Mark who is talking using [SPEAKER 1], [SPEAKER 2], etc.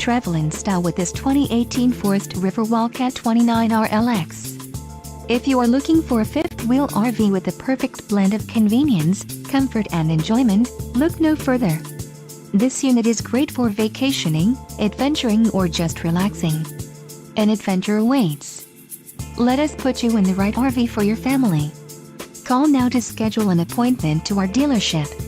[SPEAKER 1] travel in style with this 2018 Forest River Wildcat 29RLX. If you are looking for a fifth-wheel RV with the perfect blend of convenience, comfort and enjoyment, look no further. This unit is great for vacationing, adventuring or just relaxing. An adventure awaits. Let us put you in the right RV for your family. Call now to schedule an appointment to our dealership.